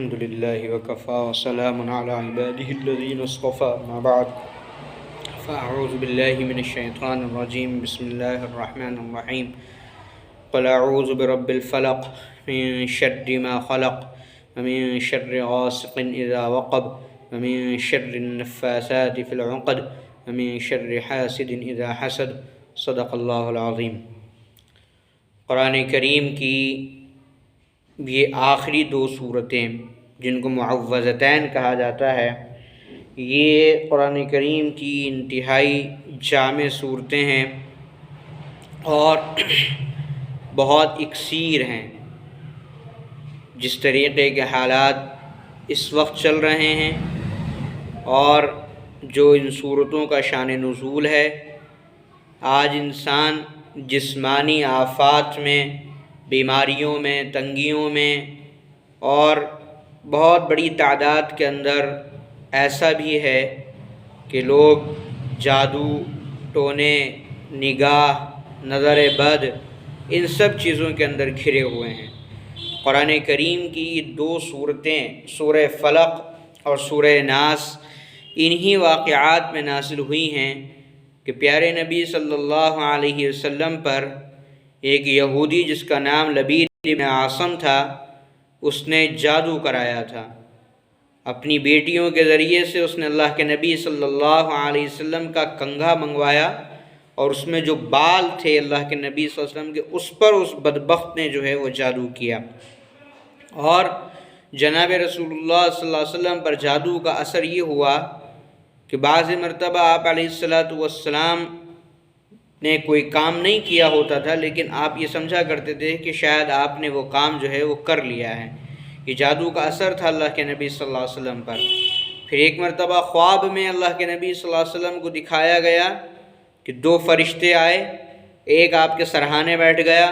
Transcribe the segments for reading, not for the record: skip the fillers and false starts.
الحمد لله وكفى وسلام على عباده الذين اصطفى ما بعد فأعوذ بالله من الشيطان الرجيم بسم الله الرحمن الرحيم قل أعوذ برب الفلق من شر ما خلق ومن شر غاسق إذا وقب ومن شر النفاثات في العقد ومن شر حاسد إذا حسد صدق اللہ العظیم۔ قرآن کریم کی یہ آخری دو صورتیں جن کو معوذتین کہا جاتا ہے، یہ قرآن کریم کی انتہائی جامع صورتیں ہیں اور بہت اکثیر ہیں۔ جس طریقے کے حالات اس وقت چل رہے ہیں اور جو ان صورتوں کا شان نزول ہے، آج انسان جسمانی آفات میں، بیماریوں میں، تنگیوں میں اور بہت بڑی تعداد کے اندر ایسا بھی ہے کہ لوگ جادو، ٹونے، نگاہ، نظر بد، ان سب چیزوں کے اندر گھرے ہوئے ہیں۔ قرآن کریم کی دو صورتیں سورہ فلق اور سورہ ناس انہی واقعات میں نازل ہوئی ہیں کہ پیارے نبی صلی اللہ علیہ وسلم پر ایک یہودی جس کا نام لبید بن عاصم تھا، اس نے جادو کرایا تھا۔ اپنی بیٹیوں کے ذریعے سے اس نے اللہ کے نبی صلی اللہ علیہ وسلم کا کنگھا منگوایا اور اس میں جو بال تھے اللہ کے نبی صلی اللہ علیہ وسلم کے، اس پر اس بدبخت نے جو ہے وہ جادو کیا، اور جناب رسول اللہ صلی اللہ علیہ وسلم پر جادو کا اثر یہ ہوا کہ بعض مرتبہ آپ علیہ السلام نے کوئی کام نہیں کیا ہوتا تھا، لیکن آپ یہ سمجھا کرتے تھے کہ شاید آپ نے وہ کام جو ہے وہ کر لیا ہے۔ یہ جادو کا اثر تھا اللہ کے نبی صلی اللہ علیہ وسلم پر۔ پھر ایک مرتبہ خواب میں اللہ کے نبی صلی اللہ علیہ وسلم کو دکھایا گیا کہ دو فرشتے آئے، ایک آپ کے سرہانے بیٹھ گیا،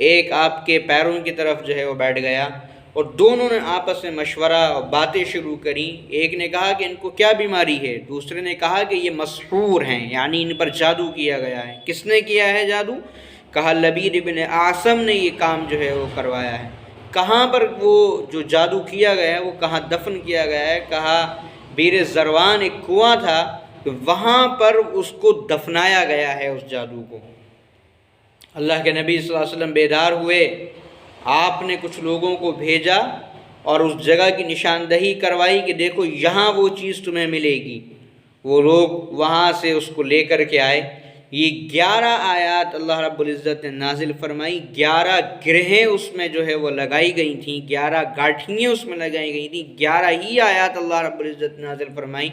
ایک آپ کے پیروں کی طرف جو ہے وہ بیٹھ گیا، اور دونوں نے آپس میں مشورہ اور باتیں شروع کریں۔ ایک نے کہا کہ ان کو کیا بیماری ہے، دوسرے نے کہا کہ یہ مسحور ہیں، یعنی ان پر جادو کیا گیا ہے۔ کس نے کیا ہے جادو؟ کہا لبید بن عاصم نے یہ کام جو ہے وہ کروایا ہے۔ کہاں پر وہ جو جادو کیا گیا ہے وہ کہاں دفن کیا گیا ہے؟ کہا بیر زروان ایک کنواں تھا، وہاں پر اس کو دفنایا گیا ہے، اس جادو کو۔ اللہ کے نبی صلی اللہ علیہ وسلم بیدار ہوئے، آپ نے کچھ لوگوں کو بھیجا اور اس جگہ کی نشاندہی کروائی کہ دیکھو یہاں وہ چیز تمہیں ملے گی۔ وہ لوگ وہاں سے اس کو لے کر کے آئے۔ یہ 11 آیات اللہ رب العزت نے نازل فرمائی، 11 گرہیں اس میں جو ہے وہ لگائی گئی تھیں، 11 گاٹھیاں اس میں لگائی گئی تھیں۔ 11 ہی آیات اللہ رب العزت نے نازل فرمائی،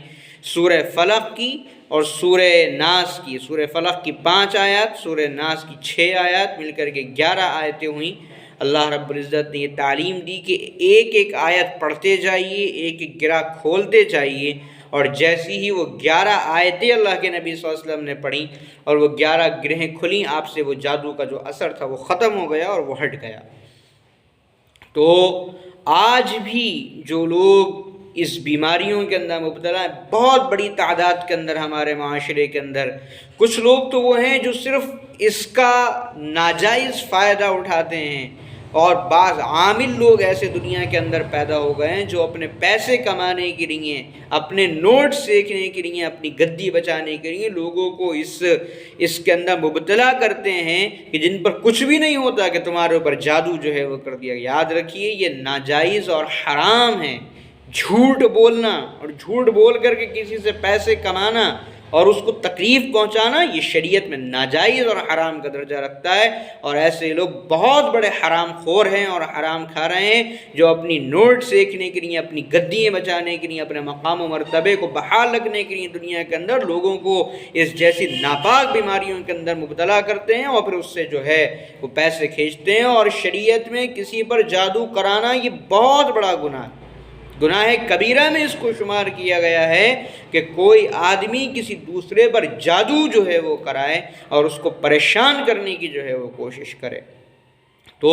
سورہ فلق کی اور سورہ ناس کی۔ سورہ فلق کی 5 آیات، سورہ ناس کی 6 آیات، مل کر کے 11 آیتیں ہوئیں۔ اللہ رب العزت نے یہ تعلیم دی کہ ایک ایک آیت پڑھتے جائیے، ایک ایک گرہ کھولتے جائیے، اور جیسی ہی وہ 11 آیتیں اللہ کے نبی صلی اللہ علیہ وسلم نے پڑھیں اور وہ 11 گرہیں کھلیں، آپ سے وہ جادو کا جو اثر تھا وہ ختم ہو گیا اور وہ ہٹ گیا۔ تو آج بھی جو لوگ اس بیماریوں کے اندر مبتلا ہیں، بہت بڑی تعداد کے اندر ہمارے معاشرے کے اندر کچھ لوگ تو وہ ہیں جو صرف اس کا ناجائز فائدہ اٹھاتے ہیں، اور بعض عامل لوگ ایسے دنیا کے اندر پیدا ہو گئے ہیں جو اپنے پیسے کمانے کے لیے، اپنے نوٹ سیکھنے کے لیے، اپنی گدی بچانے کے لیے لوگوں کو اس کے اندر مبتلا کرتے ہیں کہ جن پر کچھ بھی نہیں ہوتا کہ تمہارے اوپر جادو جو ہے وہ کر دیا۔ یاد رکھیے یہ ناجائز اور حرام ہے۔ جھوٹ بولنا اور جھوٹ بول کر کے کسی سے پیسے کمانا اور اس کو تکلیف پہنچانا، یہ شریعت میں ناجائز اور حرام کا درجہ رکھتا ہے، اور ایسے لوگ بہت بڑے حرام خور ہیں اور حرام کھا رہے ہیں، جو اپنی نوٹ سیکھنے کے لیے، اپنی گدیاں بچانے کے لیے، اپنے مقام و مرتبے کو بحال رکھنے کے لیے دنیا کے اندر لوگوں کو اس جیسی ناپاک بیماریوں کے اندر مبتلا کرتے ہیں، اور پھر اس سے جو ہے وہ پیسے کھینچتے ہیں۔ اور شریعت میں کسی پر جادو کرانا یہ بہت بڑا گناہ ہے، گناہ کبیرہ میں اس کو شمار کیا گیا ہے کہ کوئی آدمی کسی دوسرے پر جادو جو ہے وہ کرائے اور اس کو پریشان کرنے کی جو ہے وہ کوشش کرے۔ تو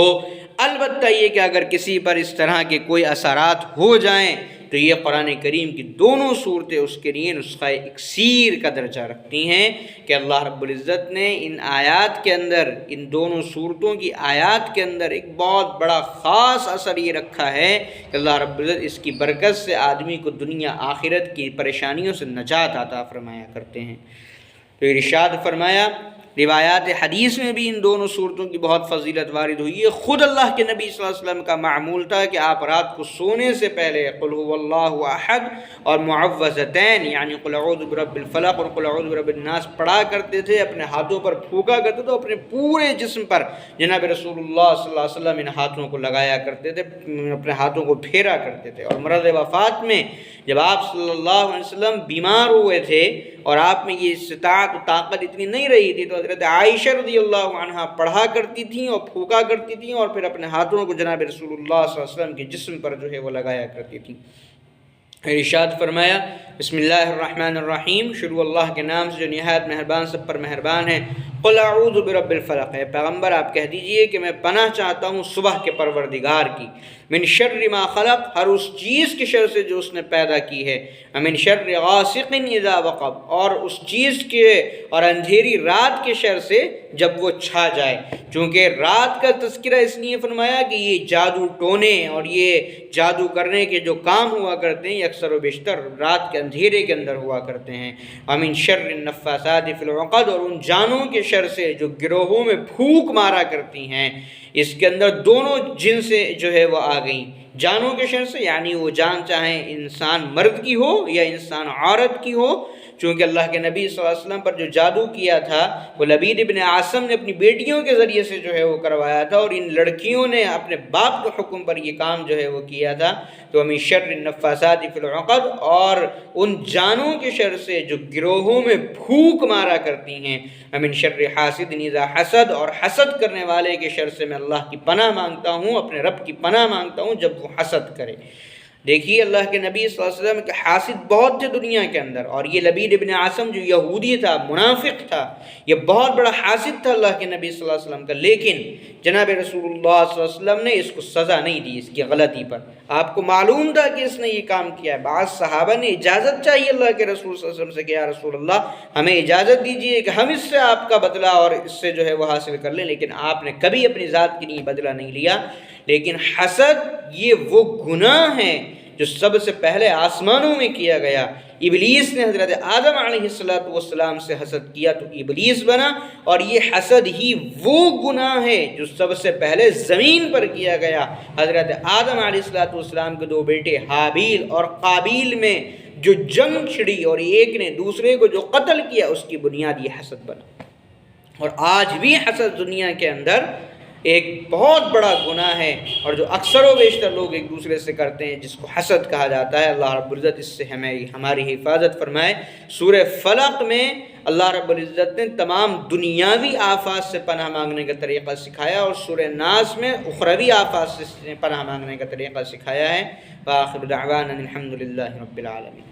البتہ یہ کہ اگر کسی پر اس طرح کے کوئی اثرات ہو جائیں تو یہ قرآن کریم کی دونوں صورتیں اس کے لیے نسخہ اکسیر کا درجہ رکھتی ہیں کہ اللہ رب العزت نے ان آیات کے اندر، ان دونوں صورتوں کی آیات کے اندر ایک بہت بڑا خاص اثر یہ رکھا ہے کہ اللہ رب العزت اس کی برکت سے آدمی کو دنیا آخرت کی پریشانیوں سے نجات عطا فرمایا کرتے ہیں۔ تو ارشاد فرمایا، روایات حدیث میں بھی ان دونوں صورتوں کی بہت فضیلت وارد ہوئی ہے۔ خود اللہ کے نبی صلی اللہ علیہ وسلم کا معمول تھا کہ آپ رات کو سونے سے پہلے قل هو اللہ احد اور معوذتین یعنی قل اعوذ برب الفلق اور قل اعوذ برب الناس پڑھا کرتے تھے، اپنے ہاتھوں پر پھونکا کرتے تھے، اپنے پورے جسم پر جناب رسول اللہ صلی اللہ علیہ وسلم ان ہاتھوں کو لگایا کرتے تھے، اپنے ہاتھوں کو پھیرا کرتے تھے۔ اور مرض وفات میں جب آپ صلی اللہ علیہ وسلم بیمار ہوئے تھے اور آپ میں یہ استطاعت و طاقت اتنی نہیں رہی تھی، تو حضرت عائشہ رضی اللہ عنہا پڑھا کرتی تھیں اور پھونکا کرتی تھیں اور پھر اپنے ہاتھوں کو جناب رسول اللہ صلی اللہ علیہ وسلم کے جسم پر جو ہے وہ لگایا کرتی تھیں۔ ارشاد فرمایا، بسم اللہ الرحمن الرحیم، شروع اللہ کے نام سے جو نہایت مہربان سب پر مہربان ہے۔ قل اعوذ برب الفلق، اے پیغمبر آپ کہہ دیجئے کہ میں پناہ چاہتا ہوں صبح کے پروردگار کی، من شر ما خلق، ہر اس چیز کے شر سے جو اس نے پیدا کی ہے، من شر غاسق اذا وقب، اور اس چیز کے اور اندھیری رات کے شر سے جب وہ چھا جائے۔ چونکہ رات کا تذکرہ اس لیے فرمایا کہ یہ جادو ٹونے اور یہ جادو کرنے کے جو کام ہوا کرتے ہیں یہ اکثر و بیشتر رات کے اندھیرے کے اندر ہوا کرتے ہیں۔ ومن شر النفاثات فی العقد، اور ان جانوں کے شر سے جو گروہوں میں پھونک مارا کرتی ہیں۔ اس کے اندر دونوں جن سے جو ہے وہ آ گئیں، جانوں کے شر سے یعنی وہ جان چاہے انسان مرد کی ہو یا انسان عورت کی ہو، چونکہ اللہ کے نبی صلی اللہ علیہ وسلم پر جو جادو کیا تھا وہ لبید ابن عاصم نے اپنی بیٹیوں کے ذریعے سے جو ہے وہ کروایا تھا، اور ان لڑکیوں نے اپنے باپ کے حکم پر یہ کام جو ہے وہ کیا تھا۔ تو من شر النفاثات فی العقد، اور ان جانوں کے شر سے جو گروہوں میں پھونک مارا کرتی ہیں۔ من شر حاسد اذا حسد، اور حسد کرنے والے کے شر سے میں اللہ کی پناہ مانگتا ہوں، اپنے رب کی پناہ مانگتا ہوں جب وہ حسد کرے۔ دیکھیے اللہ کے نبی صلی اللہ علیہ وسلم کے حاسد بہت تھے دنیا کے اندر، اور یہ لبید ابن عاصم جو یہودی تھا، منافق تھا، یہ بہت بڑا حاسد تھا اللہ کے نبی صلی اللہ علیہ وسلم کا، لیکن جناب رسول اللہ صلی اللہ علیہ وسلم نے اس کو سزا نہیں دی اس کی غلطی پر۔ آپ کو معلوم تھا کہ اس نے یہ کام کیا ہے، بعض صحابہ نے اجازت چاہیے اللہ کے رسول صلی اللہ علیہ وسلم سے کہ یا رسول اللہ ہمیں اجازت دیجیے کہ ہم اس سے آپ کا بدلہ اور اس سے جو ہے وہ حاصل کر لیں، لیکن آپ نے کبھی اپنی ذات کے لیے بدلہ نہیں لیا۔ لیکن حسد یہ وہ گناہ ہے جو سب سے پہلے آسمانوں میں کیا گیا۔ ابلیس نے حضرت آدم علیہ السلام سے حسد کیا تو ابلیس بنا، اور یہ حسد ہی وہ گناہ ہے جو سب سے پہلے زمین پر کیا گیا۔ حضرت آدم علیہ السلام کے دو بیٹے حابیل اور قابیل میں جو جنگ چھڑی اور ایک نے دوسرے کو جو قتل کیا، اس کی بنیاد یہ حسد بنا۔ اور آج بھی حسد دنیا کے اندر ایک بہت بڑا گناہ ہے، اور جو اکثر و بیشتر لوگ ایک دوسرے سے کرتے ہیں، جس کو حسد کہا جاتا ہے۔ اللہ رب العزت اس سے ہماری حفاظت فرمائے۔ سورہ فلق میں اللہ رب العزت نے تمام دنیاوی آفات سے پناہ مانگنے کا طریقہ سکھایا، اور سورہ ناس میں اخروی آفات سے پناہ مانگنے کا طریقہ سکھایا ہے۔ وآخر دعوانا الحمد للہ رب العالمین۔